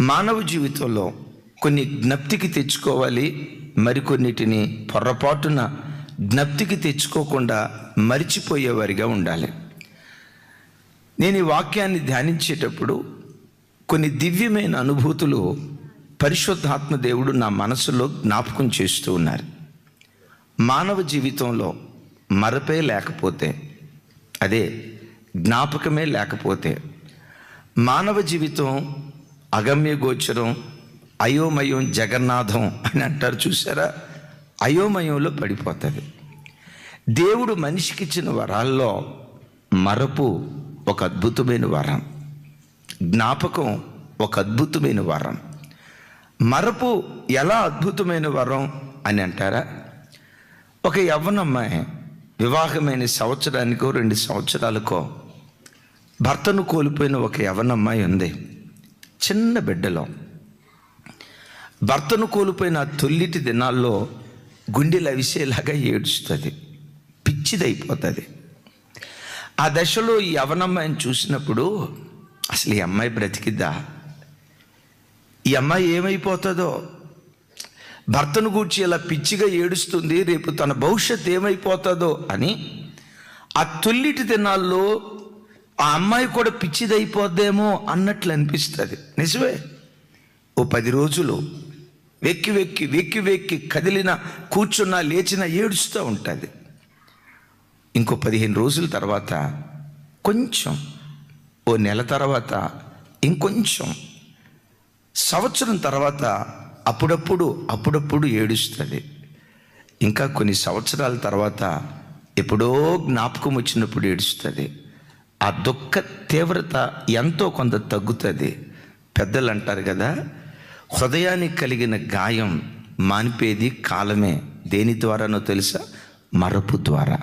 మానవ జీవితంలో కొన్ని జ్ఞప్తికి తెచ్చుకోవాలి, మరికొన్నిటిని పొరపాటున జ్ఞప్తికి తెచ్చుకోకుండా మరిచిపోయేవారిగా ఉండాలి. నేను ఈ వాక్యాన్ని ధ్యానించేటప్పుడు కొన్ని దివ్యమైన అనుభూతులు పరిశుద్ధాత్మ దేవుడు నా మనసులో జ్ఞాపకం చేస్తూ ఉన్నారు. మానవ జీవితంలో మరపే లేకపోతే, అదే జ్ఞాపకమే లేకపోతే, మానవ జీవితం అగమ్య గోచరం, అయోమయం, జగన్నాథం అని అంటారు చూసారా, అయోమయంలో పడిపోతుంది. దేవుడు మనిషికి ఇచ్చిన వరాల్లో మరపు ఒక అద్భుతమైన వరం, జ్ఞాపకం ఒక అద్భుతమైన వరం. మరపు ఎలా అద్భుతమైన వరం అని అంటారా? ఒక యవ్వనమ్మాయి వివాహమైన సంవత్సరానికో 2 సంవత్సరాలకో భర్తను కోల్పోయిన ఒక యవ్వనమ్మాయి ఉంది. చిన్న బిడ్డలో భర్తను కోల్పోయిన తొల్లిటి దినాల్లో గుండెలు అవిసేలాగా ఏడుస్తుంది, పిచ్చిదైపోతుంది. ఆ దశలో ఈ యవ్వనమ్మాయిని చూసినప్పుడు అసలు ఈ అమ్మాయి బ్రతికిద్దా, ఈ అమ్మాయి ఏమైపోతుందో, భర్తను గూర్చి ఇలా పిచ్చిగా ఏడుస్తుంది, రేపు తన భవిష్యత్తు ఏమైపోతుందో అని ఆ తొల్లిటి దినాల్లో ఆ అమ్మాయి కూడా పిచ్చిదైపోద్దేమో అన్నట్లు అనిపిస్తుంది. నిజమే. ఓ 10 రోజులు వెక్కి వెక్కి వెక్కి వెక్కి కదిలిన, కూర్చున్నా, లేచినా ఏడుస్తూ ఉంటుంది. ఇంకో 15 రోజుల తర్వాత కొంచెం, ఓ నెల తర్వాత ఇంకొంచెం, సంవత్సరం తర్వాత అప్పుడప్పుడు ఏడుస్తుంది. ఇంకా కొన్ని సంవత్సరాల తర్వాత ఎప్పుడో జ్ఞాపకం వచ్చినప్పుడు ఏడుస్తుంది. ఆ దుఃఖ తీవ్రత ఎంతో కొంత తగ్గుతుంది. పెద్దలు అంటారు కదా, హృదయానికి కలిగిన గాయం మానిపేది కాలమే. దేని ద్వారానో తెలుసా? మరపు ద్వారా.